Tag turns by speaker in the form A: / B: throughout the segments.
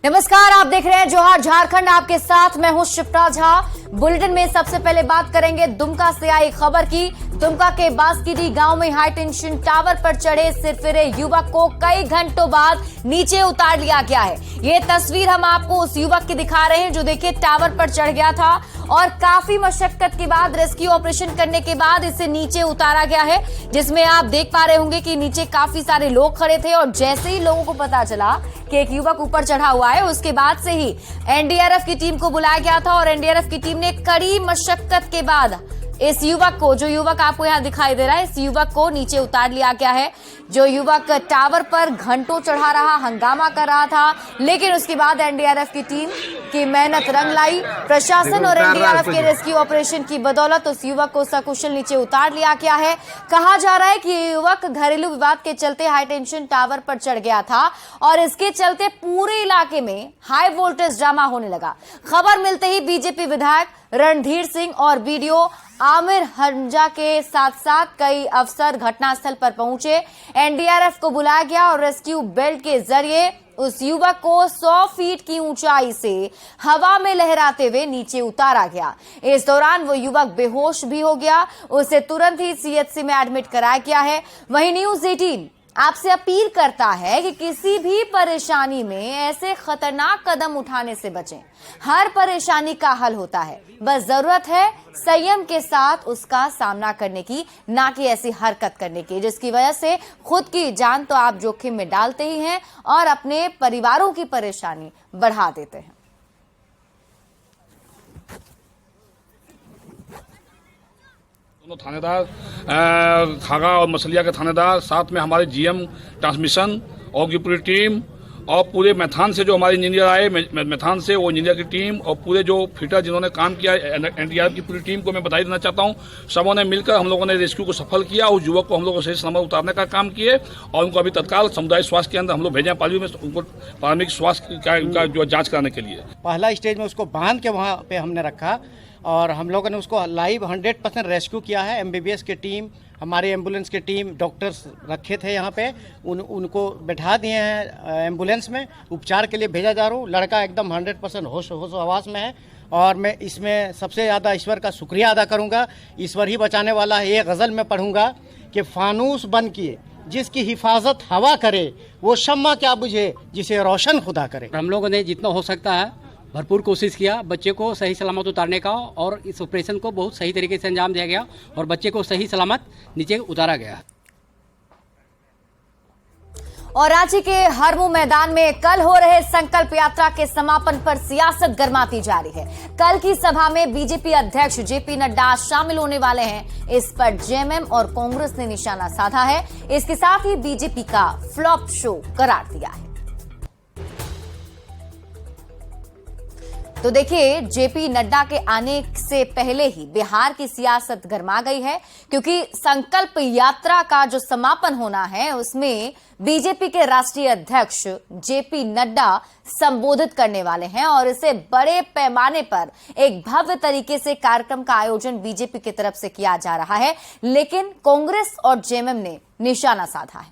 A: नमस्कार, आप देख रहे हैं जोहार झारखंड। आपके साथ मैं हूं शिप्रा झा। बुलेटिन में सबसे पहले बात करेंगे दुमका से आई खबर की। दुमका के बास्कीडी गांव में हाई टेंशन टावर पर चढ़े सिरफिरे युवक को कई घंटों बाद नीचे उतार लिया गया है। ये तस्वीर हम आपको उस युवक की दिखा रहे हैं जो देखिए टावर पर चढ़ गया था और काफी मशक्कत के बाद रेस्क्यू ऑपरेशन करने के बाद इसे नीचे उतारा गया है, जिसमें आप देख पा रहे होंगे कि नीचे काफी सारे लोग खड़े थे और जैसे ही लोगों को पता चला कि एक युवक ऊपर चढ़ा हुआ है, उसके बाद से ही एनडीआरएफ की टीम को बुलाया गया था और एनडीआरएफ की टीम ने कड़ी मशक्कत के बाद इस युवक को, जो युवक आपको यहां दिखाई दे रहा है, इस युवक को नीचे उतार लिया गया है। जो युवक टावर पर घंटों चढ़ा रहा, हंगामा कर रहा था, लेकिन उसके बाद एनडीआरएफ की टीम की मेहनत रंग लाई। प्रशासन और एनडीआरएफ के रेस्क्यू ऑपरेशन की बदौलत उस युवक को सकुशल नीचे उतार लिया गया है। कहा जा रहा है कि ये युवक घरेलू विवाद के चलते हाई टेंशन टावर पर चढ़ गया था और इसके चलते पूरे इलाके में हाई वोल्टेज ड्रामा होने लगा। खबर मिलते ही बीजेपी विधायक रणधीर सिंह और बीडीओ आमिर हंजा के साथ साथ कई अफसर घटनास्थल पर पहुंचे। एनडीआरएफ को बुलाया गया और रेस्क्यू बेल्ट के जरिए उस युवक को 100 फीट की ऊंचाई से हवा में लहराते हुए नीचे उतारा गया। इस दौरान वो युवक बेहोश भी हो गया। उसे तुरंत ही सीएचसी में एडमिट कराया गया है। वहीं न्यूज 18 आपसे अपील करता है कि किसी भी परेशानी में ऐसे खतरनाक कदम उठाने से बचें। हर परेशानी का हल होता है, बस जरूरत है संयम के साथ उसका सामना करने की, ना कि ऐसी हरकत करने की जिसकी वजह से खुद की जान तो आप जोखिम में डालते ही हैं और अपने परिवारों की परेशानी बढ़ा देते हैं।
B: दोनों थानेदार खागा और मसलिया के थानेदार, साथ में हमारे जीएम ट्रांसमिशन और की पूरी टीम और पूरे मैथान से जो हमारे इंजीनियर आए, मैथान से वो इंजीनियर की टीम और पूरे जो फिटर जिन्होंने काम किया, एनडीआरएफ की पूरी टीम को मैं बधाई देना चाहता हूँ। सबों ने मिलकर हम लोगों ने रेस्क्यू को सफल किया। उस युवक को हम लोग को सही सलामत उतारने का काम किए और उनको अभी तत्काल समुदाय स्वास्थ्य केंद्र हम लोग भेजे पाली में, उनको प्राथमिक स्वास्थ्य का जो जाँच कराने के लिए।
C: पहला स्टेज में उसको बांध के वहाँ पे हमने रखा और हम लोगों ने उसको लाइव 100% रेस्क्यू किया है। एमबीबीएस की टीम, हमारी एम्बुलेंस की टीम, डॉक्टर्स रखे थे यहाँ पे, उनको बैठा दिए हैं एम्बुलेंस में, उपचार के लिए भेजा जा रहा हूँ। लड़का एकदम 100% होश हवास में है और मैं इसमें सबसे ज़्यादा ईश्वर का शुक्रिया अदा करूँगा। ईश्वर ही बचाने वाला है। ये गज़ल में पढ़ूँगा कि फानूस बन किए जिसकी हिफाजत हवा करे, वो शम्मा क्या बुझे जिसे रोशन खुदा करे।
D: हम लोगों ने जितना हो सकता है भरपूर कोशिश किया बच्चे को सही सलामत उतारने का और इस ऑपरेशन को बहुत सही तरीके से अंजाम दिया गया और बच्चे को सही सलामत नीचे उतारा गया।
A: और रांची के हरमू मैदान में कल हो रहे संकल्प यात्रा के समापन पर सियासत गर्माती जा रही है। कल की सभा में बीजेपी अध्यक्ष जेपी नड्डा शामिल होने वाले हैं। इस पर जेएमएम और कांग्रेस ने निशाना साधा है। इसके साथ ही बीजेपी का फ्लॉप शो करार दिया है। तो देखिए, जेपी नड्डा के आने से पहले ही बिहार की सियासत गर्मा गई है, क्योंकि संकल्प यात्रा का जो समापन होना है उसमें बीजेपी के राष्ट्रीय अध्यक्ष जेपी नड्डा संबोधित करने वाले हैं और इसे बड़े पैमाने पर एक भव्य तरीके से कार्यक्रम का आयोजन बीजेपी की तरफ से किया जा रहा है, लेकिन कांग्रेस और जेएमएम ने निशाना साधा है।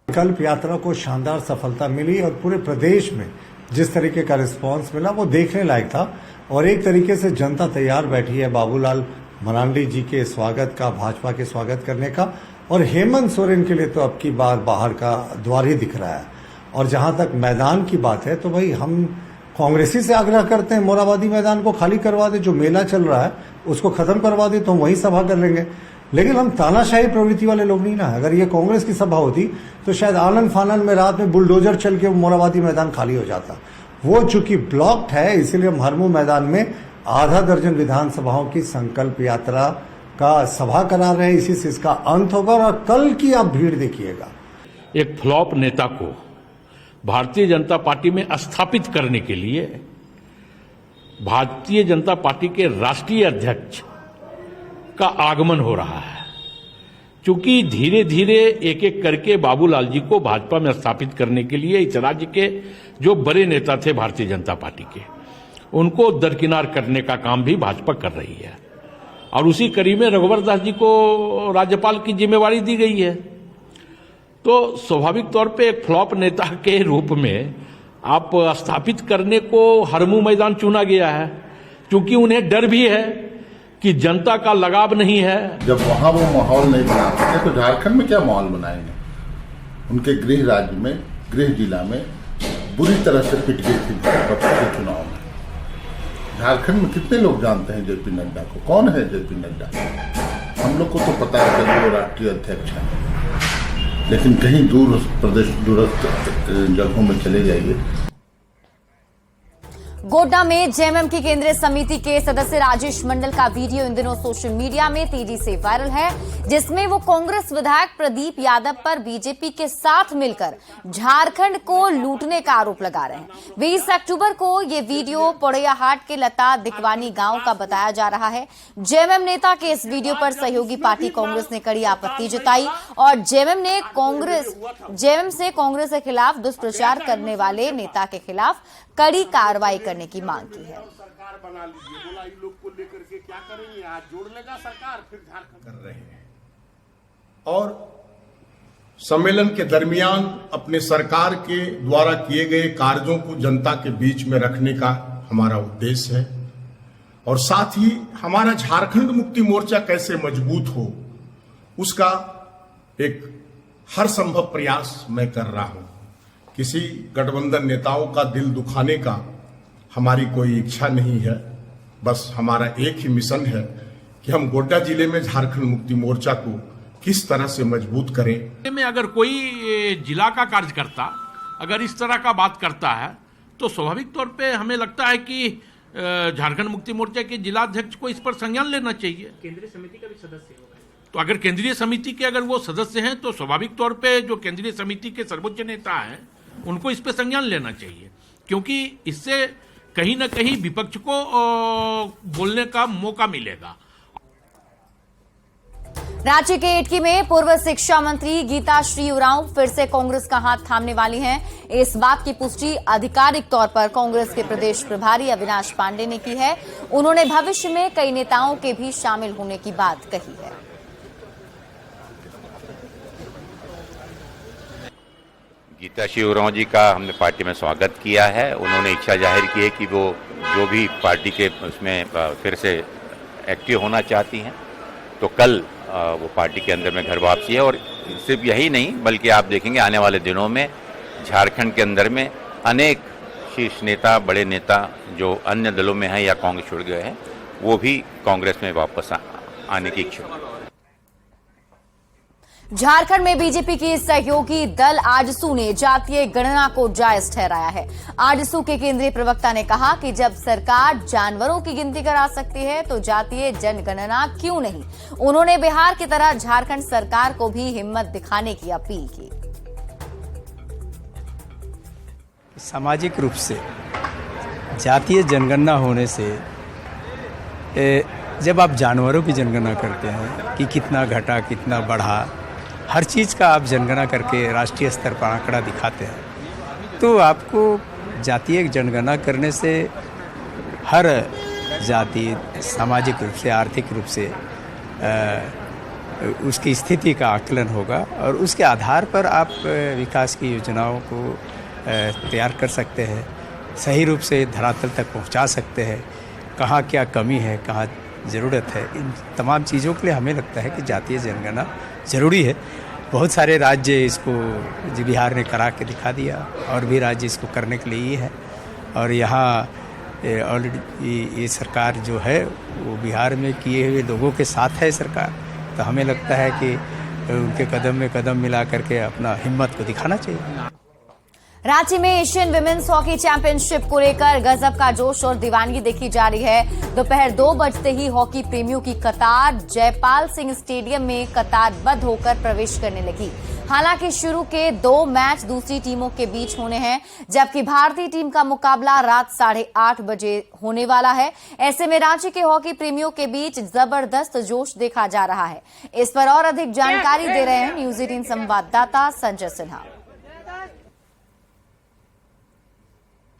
E: संकल्प यात्रा को शानदार सफलता मिली और पूरे प्रदेश में जिस तरीके का रिस्पांस मिला वो देखने लायक था और एक तरीके से जनता तैयार बैठी है बाबूलाल मरांडी जी के स्वागत का, भाजपा के स्वागत करने का। और हेमंत सोरेन के लिए तो अब की बार बाहर का द्वार ही दिख रहा है। और जहां तक मैदान की बात है तो भाई हम कांग्रेसी से आग्रह करते हैं मोराबादी मैदान को खाली करवा दे, जो मेला चल रहा है उसको खत्म करवा दे तो हम वही सभा कर लेंगे। लेकिन हम तानाशाही प्रवृत्ति वाले लोग नहीं ना। अगर ये कांग्रेस की सभा होती तो शायद आनन फानन में रात में बुलडोजर चल के मोराबादी मैदान खाली हो जाता। वो चूंकि ब्लॉक्ड है, इसीलिए हम हरमू मैदान में आधा दर्जन विधानसभाओं की संकल्प यात्रा का सभा करा रहे हैं। इसी से इसका अंत होगा और कल की आप भीड़ देखिएगा।
F: एक फ्लॉप नेता को भारतीय जनता पार्टी में स्थापित करने के लिए भारतीय जनता पार्टी के राष्ट्रीय अध्यक्ष का आगमन हो रहा है। चूंकि धीरे धीरे एक एक करके बाबूलाल जी को भाजपा में स्थापित करने के लिए इस राज्य के जो बड़े नेता थे भारतीय जनता पार्टी के, उनको दरकिनार करने का काम भी भाजपा कर रही है और उसी कड़ी में रघुवर दास जी को राज्यपाल की जिम्मेवारी दी गई है। तो स्वाभाविक तौर पे एक फ्लॉप नेता के रूप में आप स्थापित करने को हरमू मैदान चुना गया है, क्योंकि उन्हें डर भी है कि जनता का लगाव नहीं है।
G: जब वहां वो माहौल नहीं बना सकते तो झारखंड में क्या माहौल बनाएंगे? उनके गृह राज्य में, गृह जिला में बुरी तरह से पिट गई थी पक्ष के चुनाव में। झारखंड में कितने लोग जानते हैं जेपी नड्डा को? कौन है जेपी नड्डा? हम लोग को तो पता है कि वो राष्ट्रीय अध्यक्ष है, लेकिन कहीं दूर प्रदेश, दूरस्थ जगहों में चले जाइए।
A: गोड्डा में जेएमएम की केंद्रीय समिति के सदस्य राजेश मंडल का वीडियो इन दिनों सोशल मीडिया में तेजी से वायरल है, जिसमें वो कांग्रेस विधायक प्रदीप यादव पर बीजेपी के साथ मिलकर झारखंड को लूटने का आरोप लगा रहे हैं। 20 अक्टूबर को ये वीडियो पोड़ैयाहाट के लता दिकवानी गांव का बताया जा रहा है। जेएमएम नेता के इस वीडियो पर सहयोगी पार्टी कांग्रेस ने कड़ी आपत्ति जताई और जेएमएम से कांग्रेस के खिलाफ दुष्प्रचार करने वाले नेता के खिलाफ कड़ी कार्रवाई करने की मांग की है।
H: सरकार बना लीजिए, बोला इन लोग को लेकर के क्या करेंगे, आज जोड़ लेगा सरकार, फिर झारखंड कर रहे हैं। और सम्मेलन के दरमियान अपने सरकार के द्वारा किए गए कार्यों को जनता के बीच में रखने का हमारा उद्देश्य है और साथ ही हमारा झारखंड मुक्ति मोर्चा कैसे मजबूत हो उसका एक हर संभव प्रयास मैं कर रहा हूं। किसी गठबंधन नेताओं का दिल दुखाने का हमारी कोई इच्छा नहीं है, बस हमारा एक ही मिशन है कि हम गोड्डा जिले में झारखंड मुक्ति मोर्चा को किस तरह से मजबूत करें।
F: में अगर कोई जिला का कार्यकर्ता अगर इस तरह का बात करता है तो स्वाभाविक तौर पे हमें लगता है कि झारखंड मुक्ति मोर्चा के जिलाध्यक्ष को इस पर संज्ञान लेना चाहिए। केंद्रीय समिति का भी सदस्य होगा, तो अगर केंद्रीय समिति के अगर वो सदस्य हैं तो स्वाभाविक तौर पे जो केंद्रीय समिति के सर्वोच्च नेता हैं उनको इस पे संज्ञान लेना चाहिए, क्योंकि इससे कहीं ना कहीं विपक्ष को बोलने का मौका मिलेगा।
A: रांची के इटकी में पूर्व शिक्षा मंत्री गीता श्री उरांव फिर से कांग्रेस का हाथ थामने वाली हैं। इस बात की पुष्टि आधिकारिक तौर पर कांग्रेस के प्रदेश प्रभारी अविनाश पांडे ने की है। उन्होंने भविष्य में कई नेताओं के भी शामिल होने की बात कही है।
I: गीता श्री उरांव जी का हमने पार्टी में स्वागत किया है। उन्होंने इच्छा जाहिर की है कि वो जो भी पार्टी के उसमें फिर से एक्टिव होना चाहती हैं, तो कल वो पार्टी के अंदर में घर वापसी है। और सिर्फ यही नहीं बल्कि आप देखेंगे आने वाले दिनों में झारखंड के अंदर में अनेक शीर्ष नेता, बड़े नेता जो अन्य दलों में हैं या कांग्रेस छोड़ गए हैं, वो भी कांग्रेस में वापस आने की इच्छुक है।
A: झारखंड में बीजेपी की सहयोगी दल आजसू ने जातीय गणना को जायज ठहराया है। आजसू के केंद्रीय प्रवक्ता ने कहा कि जब सरकार जानवरों की गिनती करा सकती है तो जातीय जनगणना क्यों नहीं। उन्होंने बिहार की तरह झारखंड सरकार को भी हिम्मत दिखाने की अपील की।
J: सामाजिक रूप से जातीय जनगणना होने से जब आप जानवरों की जनगणना करते हैं कि कितना घटा कितना बढ़ा, हर चीज़ का आप जनगणना करके राष्ट्रीय स्तर पर आंकड़ा दिखाते हैं, तो आपको जातीय जनगणना करने से हर जाति सामाजिक रूप से, आर्थिक रूप से उसकी स्थिति का आकलन होगा और उसके आधार पर आप विकास की योजनाओं को तैयार कर सकते हैं, सही रूप से धरातल तक पहुंचा सकते हैं, कहाँ क्या कमी है, कहाँ ज़रूरत है। इन तमाम चीज़ों के लिए हमें लगता है कि जातीय जनगणना ज़रूरी है। बहुत सारे राज्य इसको बिहार ने करा के दिखा दिया और भी राज्य इसको करने के लिए ही है और यहाँ ऑलरेडी ये सरकार जो है वो बिहार में किए हुए लोगों के साथ है सरकार, तो हमें लगता है कि उनके कदम में कदम मिला करके अपना हिम्मत को दिखाना चाहिए।
A: रांची में एशियन विमेंस हॉकी चैंपियनशिप को लेकर गजब का जोश और दीवानगी देखी जा रही है। दोपहर 2 बजते ही हॉकी प्रेमियों की कतार जयपाल सिंह स्टेडियम में कतारबद्ध होकर प्रवेश करने लगी। हालांकि शुरू के 2 मैच दूसरी टीमों के बीच होने हैं, जबकि भारतीय टीम का मुकाबला रात 8:30 बजे होने वाला है। ऐसे में रांची के हॉकी प्रेमियों के बीच जबरदस्त जोश देखा जा रहा है। इस पर और अधिक जानकारी दे रहे हैं न्यूज 18 संवाददाता संजय सिन्हा।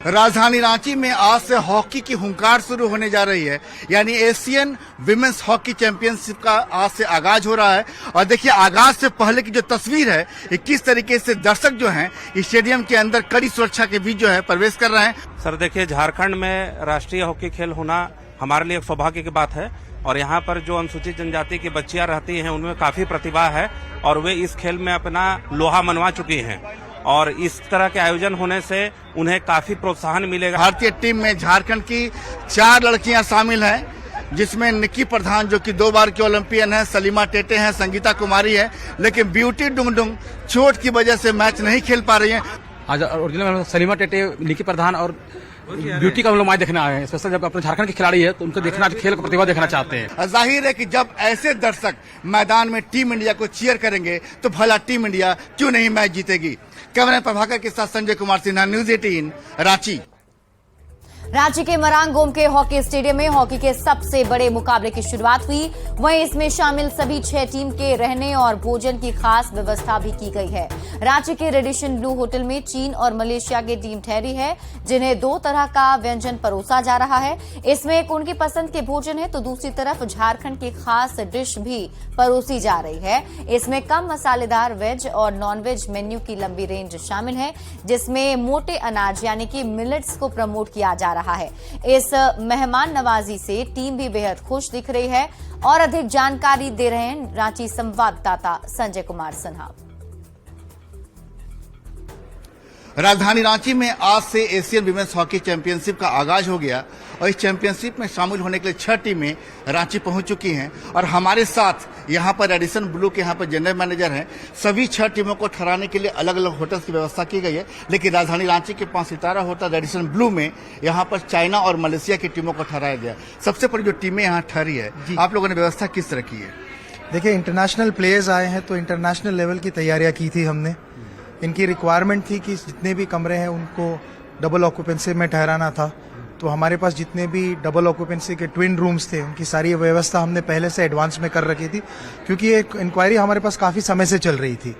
K: राजधानी रांची में आज से हॉकी की हुंकार शुरू होने जा रही है, यानी एशियन विमेंस हॉकी चैंपियनशिप का आज से आगाज हो रहा है। और देखिए, आगाज से पहले की जो तस्वीर है, ये किस तरीके से दर्शक जो हैं स्टेडियम के अंदर कड़ी सुरक्षा के बीच जो है प्रवेश कर रहे हैं।
L: सर देखिए, झारखंड में राष्ट्रीय हॉकी खेल होना हमारे लिए एक सौभाग्य की बात है और यहाँ पर जो अनुसूचित जनजाति की बच्चियां रहती हैं उनमें काफी प्रतिभा है और वे इस खेल में अपना लोहा मनवा चुकी हैं और इस तरह के आयोजन होने से उन्हें काफी प्रोत्साहन मिलेगा।
K: भारतीय टीम में झारखंड की 4 लड़कियां शामिल हैं, जिसमें निक्की प्रधान जो कि 2 बार की ओलंपियन है, सलीमा टेटे हैं, संगीता कुमारी है, लेकिन ब्यूटी डुंगडुंग चोट की वजह से मैच नहीं खेल पा रही हैं।
D: आज ओरिजिनल में सलीमा टेटे, निकी प्रधान और ब्यूटी का हम लोग मैच देखना आए हैं। स्पेशल जब अपने झारखंड के खिलाड़ी है तो उनको देखना, खेल का प्रतिभा देखना चाहते हैं।
K: जाहिर है कि जब ऐसे दर्शक मैदान में टीम इंडिया को चीयर करेंगे तो भला टीम इंडिया क्यों नहीं मैच जीतेगी। कैमरा प्रभाकर के साथ संजय कुमार सिन्हा, न्यूज 18 रांची।
A: रांची के मरांग गोमके हॉकी स्टेडियम में हॉकी के सबसे बड़े मुकाबले की शुरुआत हुई। वहीं इसमें शामिल सभी 6 टीम के रहने और भोजन की खास व्यवस्था भी की गई है। रांची के रेडिशन ब्लू होटल में चीन और मलेशिया की टीम ठहरी है, जिन्हें 2 तरह का व्यंजन परोसा जा रहा है। इसमें एक उनकी पसंद के भोजन है तो दूसरी तरफ झारखंड की खास डिश भी परोसी जा रही है। इसमें कम मसालेदार वेज और नॉन वेज मेन्यू की लंबी रेंज शामिल है, जिसमें मोटे अनाज यानी कि मिलेट्स को प्रमोट किया जा रहा है। इस मेहमान नवाजी से टीम भी बेहद खुश दिख रही है और अधिक जानकारी दे रहे हैं रांची संवाददाता संजय कुमार सिन्हा।
K: राजधानी रांची में आज से एशियन विमेंस हॉकी चैंपियनशिप का आगाज हो गया और इस चैंपियनशिप में शामिल होने के लिए 6 टीमें रांची पहुंच चुकी हैं और हमारे साथ यहां पर रेडिसन ब्लू के यहां पर जनरल मैनेजर हैं। सभी 6 टीमों को ठहराने के लिए अलग अलग होटल्स की व्यवस्था की गई है, लेकिन राजधानी रांची के 5 सितारा होटल रेडिसन ब्लू में यहां पर चाइना और मलेशिया की टीमों को ठहराया गया। सबसे बड़ी जो टीमें यहाँ ठहरी है, आप लोगों ने व्यवस्था किस तरह की है?
M: देखिए, इंटरनेशनल प्लेयर्स आए हैं तो इंटरनेशनल लेवल की तैयारियां की थी हमने। इनकी रिक्वायरमेंट थी कि जितने भी कमरे हैं उनको डबल ऑक्यूपेंसी में ठहराना था, तो हमारे पास जितने भी डबल ऑक्यूपेंसी के ट्विन रूम्स थे उनकी सारी व्यवस्था हमने पहले से एडवांस में कर रखी थी, क्योंकि ये इंक्वायरी हमारे पास काफ़ी समय से चल रही थी।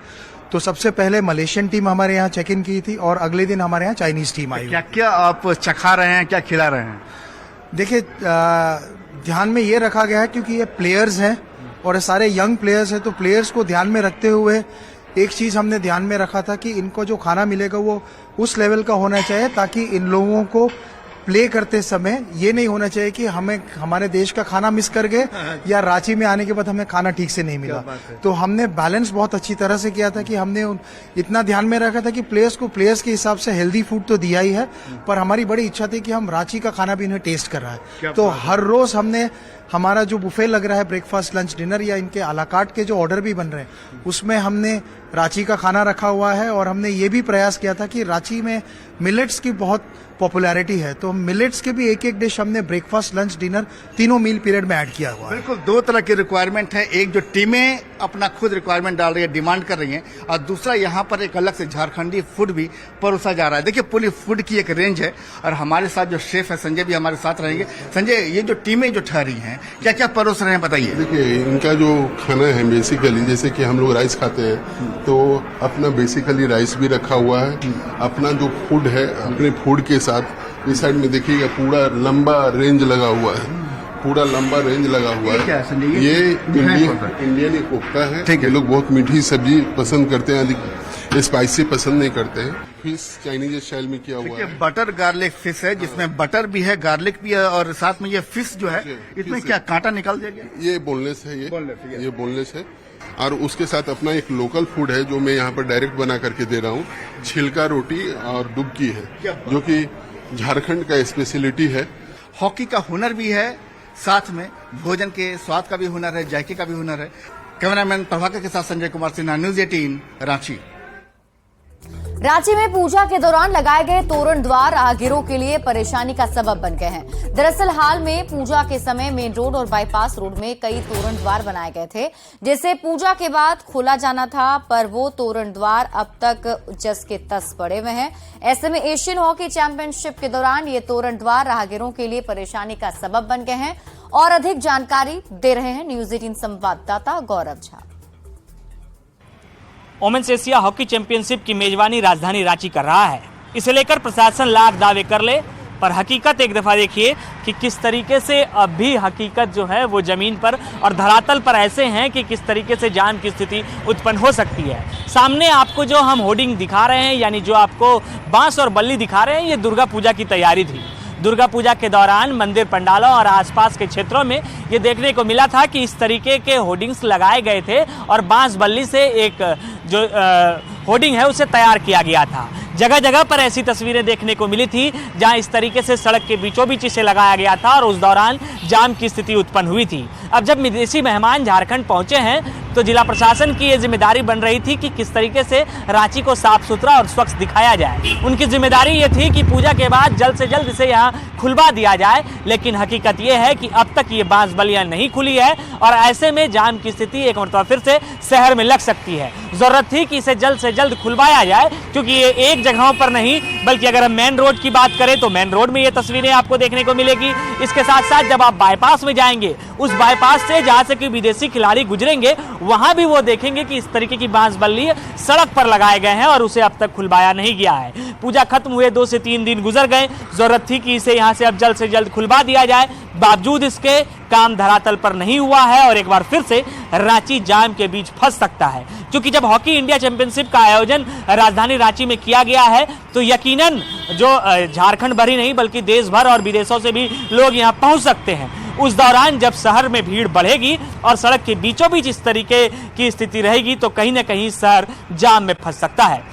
M: तो सबसे पहले मलेशियन टीम हमारे यहाँ चेक इन की थी और अगले दिन हमारे यहाँ चाइनीज टीम आई।
K: क्या क्या आप चखा रहे हैं, क्या खिला रहे हैं?
M: देखिए, ध्यान में ये रखा गया है क्योंकि ये प्लेयर्स हैं और सारे यंग प्लेयर्स हैं, तो प्लेयर्स को ध्यान में रखते हुए एक चीज हमने ध्यान में रखा था कि इनको जो खाना मिलेगा वो उस लेवल का होना चाहिए ताकि इन लोगों को प्ले करते समय ये नहीं होना चाहिए कि हमें हमारे देश का खाना मिस कर गए या रांची में आने के बाद हमें खाना ठीक से नहीं मिला। तो हमने बैलेंस बहुत अच्छी तरह से किया था कि हमने इतना ध्यान में रखा था कि प्लेयर्स को प्लेयर्स के हिसाब से हेल्दी फूड तो दिया ही है, पर हमारी बड़ी इच्छा थी कि हम रांची का खाना भी इन्हें टेस्ट कर रहा है। तो हर रोज हमने हमारा जो बुफे लग रहा है, ब्रेकफास्ट लंच डिनर या इनके आलाकाट के जो ऑर्डर भी बन रहे हैं, उसमें हमने रांची का खाना रखा हुआ है और हमने ये भी प्रयास किया था कि रांची में मिलेट्स की बहुत पॉपुलैरिटी है, तो मिलेट्स के भी एक डिश हमने ब्रेकफास्ट लंच डिनर तीनों मील पीरियड में ऐड किया हुआ है।
K: बिल्कुल 2 तरह की रिक्वायरमेंट है, एक जो टीमें अपना खुद रिक्वायरमेंट डाल रही है, डिमांड कर रही हैं, और दूसरा यहाँ पर एक अलग से झारखंडी फूड भी परोसा जा रहा है। देखिए, पूरी फूड की एक रेंज है और हमारे साथ जो शेफ है संजय भी हमारे साथ रहेंगे। संजय, ये जो टीमें जो ठहरी हैं क्या क्या परोस रहे हैं, बताइए।
N: देखिए, इनका जो खाना है बेसिकली, जैसे कि हम लोग राइस खाते हैं तो अपना बेसिकली राइस भी रखा हुआ है, अपना जो फूड है अपने फूड के साथ इस साइड में देखिएगा पूरा लंबा रेंज लगा हुआ है, पूरा लंबा रेंज लगा हुआ है। ये इंडियन कोफ्ता है। ये लोग बहुत मीठी सब्जी पसंद करते हैं, स्पाइसी पसंद नहीं करते हैं। फिश चाइनीज स्टाइल में किया हुआ है।
K: बटर गार्लिक फिश है जिसमें बटर भी है, गार्लिक भी है और साथ में ये फिश जो है इसमें क्या कांटा निकाल दिया गया?
N: ये बोनलेस है, ये बोनलेस है। और उसके साथ अपना एक लोकल फूड है जो मैं यहाँ पर डायरेक्ट बना करके दे रहा हूँ, छिलका रोटी और डुबकी है, जो कि झारखंड का स्पेशलिटी है।
K: हॉकी का हुनर भी है, साथ में भोजन के स्वाद का भी हुनर है, जायके का भी हुनर है। कैमरामैन प्रभाकर के साथ संजय कुमार सिन्हा, न्यूज 18 रांची।
A: रांची में पूजा के दौरान लगाए गए तोरण द्वार राहगीरों के लिए परेशानी का सबब बन गए हैं। दरअसल हाल में पूजा के समय मेन रोड और बाईपास रोड में कई तोरण द्वार बनाए गए थे, जिसे पूजा के बाद खोला जाना था, पर वो तोरण द्वार अब तक जस के तस पड़े हुए हैं। ऐसे में एशियन हॉकी चैंपियनशिप के दौरान ये तोरण द्वार राहगीरों के लिए परेशानी का सबब बन गए हैं और अधिक जानकारी दे रहे हैं न्यूज 18 संवाददाता Gaurav Jha.
O: Women's Asia hockey championship की मेजबानी राजधानी रांची कर रहा है। इसे लेकर प्रशासन लाख दावे कर ले, पर हकीकत एक दफ़ा देखिए कि किस तरीके से अब भी हकीकत जो है वो ज़मीन पर और धरातल पर ऐसे हैं कि किस तरीके से जाम की स्थिति उत्पन्न हो सकती है। सामने आपको जो हम होर्डिंग दिखा रहे हैं, यानी जो आपको बांस और बल्ली दिखा रहे हैं, ये दुर्गा पूजा की तैयारी थी। दुर्गा पूजा के दौरान मंदिर पंडालों और आसपास के क्षेत्रों में ये देखने को मिला था कि इस तरीके के होर्डिंग्स लगाए गए थे और बांस बल्ली से एक जो होर्डिंग है उसे तैयार किया गया था। जगह जगह पर ऐसी तस्वीरें देखने को मिली थी जहां इस तरीके से सड़क के बीचों बीच इसे लगाया गया था और उस दौरान जाम की स्थिति उत्पन्न हुई थी। अब जब विदेशी मेहमान झारखंड पहुंचे हैं तो जिला प्रशासन की ये जिम्मेदारी बन रही थी कि किस तरीके से रांची को साफ सुथरा और स्वच्छ दिखाया जाए। उनकी जिम्मेदारी ये थी कि पूजा के बाद जल्द से जल्द इसे यहाँ खुलवा दिया जाए, लेकिन हकीकत ये है कि अब तक ये बांस बल्लियाँ नहीं खुली है और ऐसे में जाम की स्थिति एक मरतबा फिर से शहर में लग सकती है। जरूरत थी कि इसे जल्द से जल्द खुलवाया जाए, क्योंकि ये एक जगहों पर नहीं बल्कि अगर हम मेन रोड की बात करें तो मेन रोड में ये तस्वीरें आपको देखने को मिलेगी। इसके साथ साथ जब आप बाईपास में जाएंगे, उस बाईपास से जहाँ से कि विदेशी खिलाड़ी गुजरेंगे, वहां भी वो देखेंगे कि इस तरीके की बांस बल्ली सड़क पर लगाए गए हैं और उसे अब तक खुलवाया नहीं गया है। पूजा खत्म हुए 2 से 3 दिन गुजर गए, जरूरत थी कि इसे यहाँ से अब जल्द से जल्द खुलवा दिया जाए। बावजूद इसके काम धरातल पर नहीं हुआ है और एक बार फिर से रांची जाम के बीच फंस सकता है, क्योंकि जब हॉकी इंडिया चैंपियनशिप का आयोजन राजधानी रांची में किया गया है तो यकीनन जो झारखंड भर ही नहीं बल्कि देश भर और विदेशों से भी लोग यहाँ पहुँच सकते हैं। उस दौरान जब शहर में भीड़ बढ़ेगी और सड़क के बीचों बीच इस तरीके की स्थिति रहेगी तो कहीं ना कहीं शहर जाम में फंस सकता है।